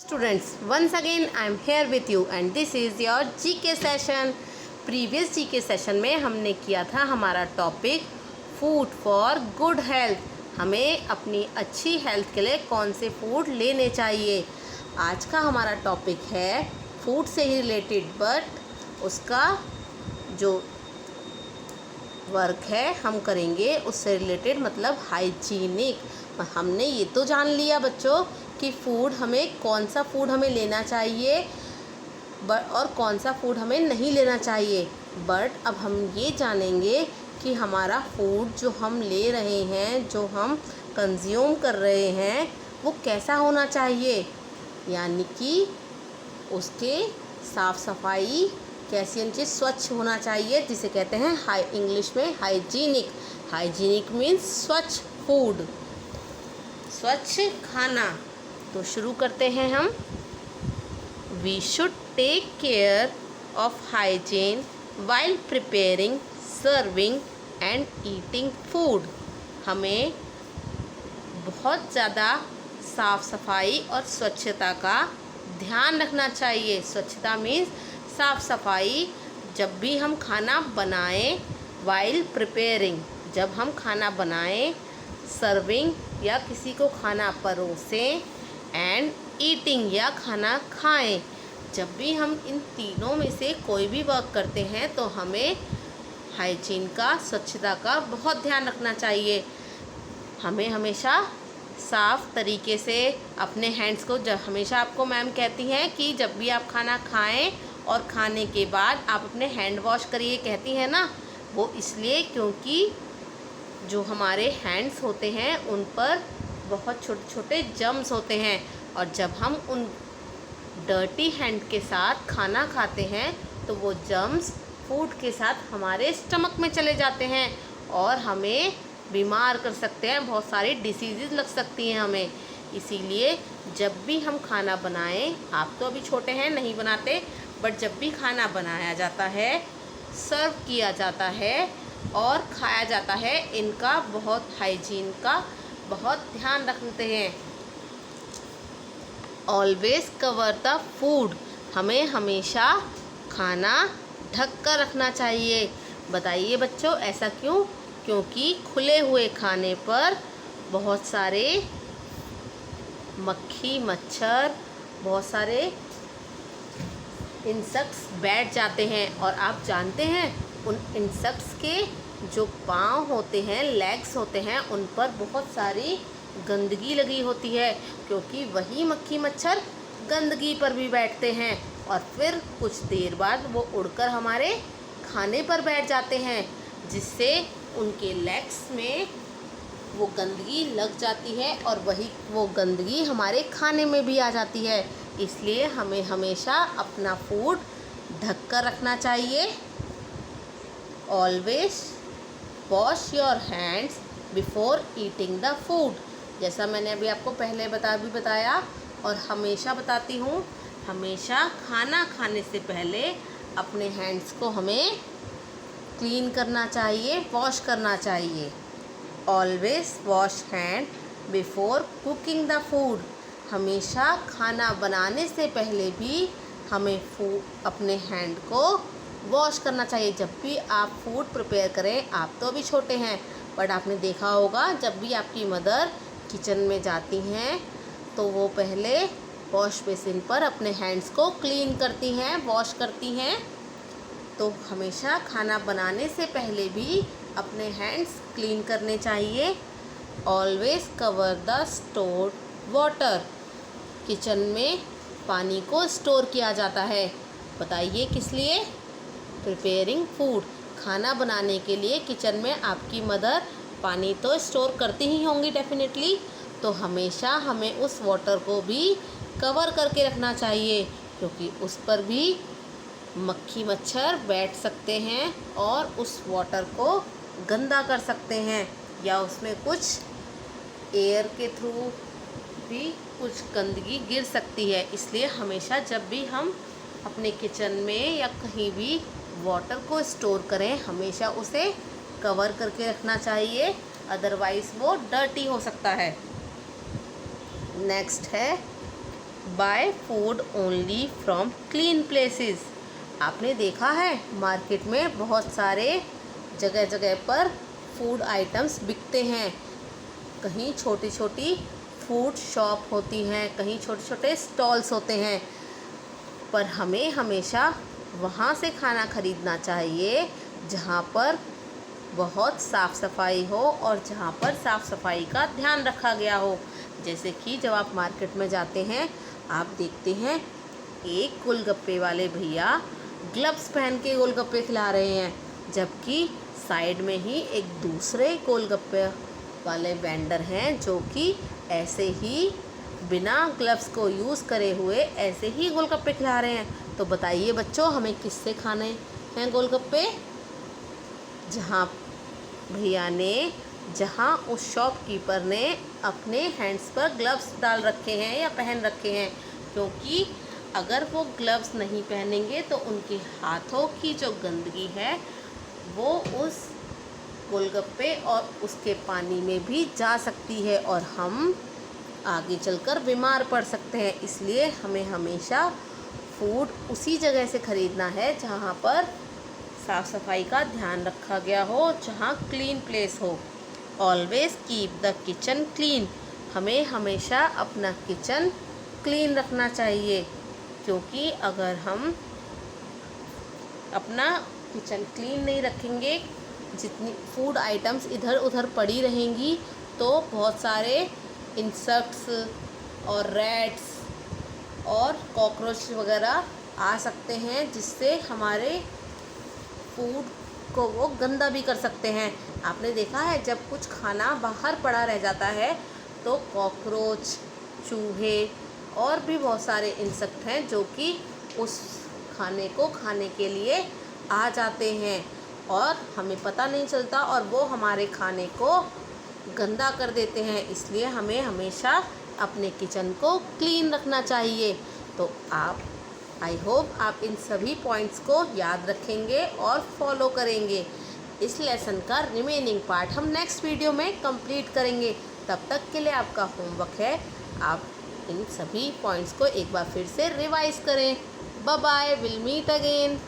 Students, once again I am here with you and this is your GK session. Previous GK session में हमने किया था हमारा topic food for good health. हमें अपनी अच्छी हेल्थ के लिए कौन से फूड लेने चाहिए। आज का हमारा टॉपिक है फूड से ही रिलेटेड, बट उसका जो वर्क है हम करेंगे उससे रिलेटेड, मतलब हाइजीनिक। हमने ये तो जान लिया बच्चों कि फूड हमें कौन सा फूड हमें लेना चाहिए और कौन सा फूड हमें नहीं लेना चाहिए। बट अब हम ये जानेंगे कि हमारा फूड जो हम ले रहे हैं, जो हम कंज्यूम कर रहे हैं, वो कैसा होना चाहिए, यानी कि उसके साफ़ सफाई कैसी होनी चाहिए, स्वच्छ होना चाहिए, जिसे कहते हैं इंग्लिश में हाइजीनिक। हाइजीनिक मीन्स स्वच्छ फूड, स्वच्छ खाना। तो शुरू करते हैं हम। We should take care of hygiene while preparing, serving and eating food. हमें बहुत ज़्यादा साफ़ सफाई और स्वच्छता का ध्यान रखना चाहिए। स्वच्छता मीन्स साफ़ सफाई। जब भी हम खाना बनाएं, वाइल प्रिपेयरिंग, जब हम खाना बनाएं, सर्विंग या किसी को खाना परोसें, एंड ईटिंग या खाना खाएं। जब भी हम इन तीनों में से कोई भी वर्क करते हैं तो हमें हाइजीन का, स्वच्छता का बहुत ध्यान रखना चाहिए। हमें हमेशा साफ़ तरीके से अपने हैंड्स को, जब हमेशा आपको मैम कहती हैं कि जब भी आप खाना खाएं और खाने के बाद आप अपने हैंड वॉश करिए, कहती हैं ना, वो इसलिए क्योंकि जो हमारे हैंड्स होते हैं उन पर बहुत छोटे छोटे जर्म्स होते हैं, और जब हम उन डर्टी हैंड के साथ खाना खाते हैं तो वो जर्म्स फूड के साथ हमारे स्टमक में चले जाते हैं और हमें बीमार कर सकते हैं। बहुत सारी डिसीज़ लग सकती हैं हमें। इसीलिए जब भी हम खाना बनाएं, आप तो अभी छोटे हैं नहीं बनाते, बट जब भी खाना बनाया जाता है, सर्व किया जाता है और खाया जाता है, इनका बहुत हाइजीन का बहुत ध्यान रखते हैं। ऑलवेज कवर द फूड, हमें हमेशा खाना ढक कर रखना चाहिए। बताइए बच्चों, ऐसा क्यों? क्योंकि खुले हुए खाने पर बहुत सारे मक्खी, मच्छर, बहुत सारे इंसेक्ट्स बैठ जाते हैं, और आप जानते हैं उन इंसेक्ट्स के जो पाँव होते हैं, लेग्स होते हैं, उन पर बहुत सारी गंदगी लगी होती है, क्योंकि वही मक्खी मच्छर गंदगी पर भी बैठते हैं और फिर कुछ देर बाद वो उड़कर हमारे खाने पर बैठ जाते हैं, जिससे उनके लेग्स में वो गंदगी लग जाती है और वो गंदगी हमारे खाने में भी आ जाती है। इसलिए हमें हमेशा अपना फूड ढक कर रखना चाहिए। Always wash your hands before eating the food, जैसा मैंने अभी आपको पहले बताया और हमेशा बताती हूँ, हमेशा खाना खाने से पहले अपने हैंड्स को हमें क्लीन करना चाहिए, वॉश करना चाहिए। Always wash hand before cooking the food, हमेशा खाना बनाने से पहले भी हमें अपने हैंड को वॉश करना चाहिए। जब भी आप फूड प्रिपेयर करें, आप तो अभी छोटे हैं, बट आपने देखा होगा जब भी आपकी मदर किचन में जाती हैं तो वो पहले वॉश बेसिन पर अपने हैंड्स को क्लीन करती हैं, वॉश करती हैं। तो हमेशा खाना बनाने से पहले भी अपने हैंड्स क्लीन करने चाहिए। Always cover the stored water, kitchen में पानी को स्टोर किया जाता है। बताइए किस लिए? प्रिपेयरिंग फूड, खाना बनाने के लिए किचन में आपकी मदर पानी तो स्टोर करती ही होंगी डेफिनेटली, तो हमेशा हमें उस वाटर को भी कवर करके रखना चाहिए, क्योंकि उस पर भी मक्खी मच्छर बैठ सकते हैं और उस वाटर को गंदा कर सकते हैं, या उसमें कुछ एयर के थ्रू भी कुछ गंदगी गिर सकती है। इसलिए हमेशा जब भी हम अपने किचन में या कहीं भी वाटर को स्टोर करें, हमेशा उसे कवर करके रखना चाहिए, अदरवाइज़ वो डर्टी हो सकता है। नेक्स्ट है buy food only from clean places. आपने देखा है मार्केट में बहुत सारे जगह जगह पर फूड आइटम्स बिकते हैं। कहीं छोटी छोटी फूड शॉप होती हैं, कहीं छोटे छोटे स्टॉल्स होते हैं, पर हमें हमेशा वहाँ से खाना खरीदना चाहिए जहाँ पर बहुत साफ़ सफाई हो और जहाँ पर साफ़ सफाई का ध्यान रखा गया हो। जैसे कि जब आप मार्केट में जाते हैं, आप देखते हैं एक गोलगप्पे वाले भैया ग्लव्स पहन के गोलगप्पे खिला रहे हैं, जबकि साइड में ही एक दूसरे गोलगप्पे वाले वेंडर हैं जो कि ऐसे ही बिना ग्लव्स को यूज़ करे हुए ऐसे ही गोलगप्पे खिला रहे हैं। तो बताइए बच्चों, हमें किससे खाने हैं गोलगप्पे? जहाँ भैया ने, जहाँ उस शॉपकीपर ने अपने हैंड्स पर ग्लव्स डाल रखे हैं या पहन रखे हैं, क्योंकि अगर वो ग्लव्स नहीं पहनेंगे तो उनके हाथों की जो गंदगी है वो उस गोलगप्पे और उसके पानी में भी जा सकती है और हम आगे चलकर बीमार पड़ सकते हैं। इसलिए हमें हमेशा फूड उसी जगह से ख़रीदना है जहाँ पर साफ़ सफाई का ध्यान रखा गया हो, जहाँ क्लीन प्लेस हो। Always keep the kitchen clean. हमें हमेशा अपना किचन क्लीन रखना चाहिए, क्योंकि अगर हम अपना किचन क्लीन नहीं रखेंगे, जितनी फूड आइटम्स इधर उधर पड़ी रहेंगी तो बहुत सारे इंसेक्ट्स और रैट्स और कॉकरोच वगैरह आ सकते हैं, जिससे हमारे फूड को वो गंदा भी कर सकते हैं। आपने देखा है जब कुछ खाना बाहर पड़ा रह जाता है तो कॉकरोच, चूहे और भी बहुत सारे इंसेक्ट हैं जो कि उस खाने को खाने के लिए आ जाते हैं और हमें पता नहीं चलता और वो हमारे खाने को गंदा कर देते हैं। इसलिए हमें हमेशा अपने किचन को क्लीन रखना चाहिए। तो आई होप आप इन सभी पॉइंट्स को याद रखेंगे और फॉलो करेंगे। इस लेसन का रिमेनिंग पार्ट हम नेक्स्ट वीडियो में कंप्लीट करेंगे। तब तक के लिए आपका होमवर्क है, आप इन सभी पॉइंट्स को एक बार फिर से रिवाइज करें। Bye bye, will meet again.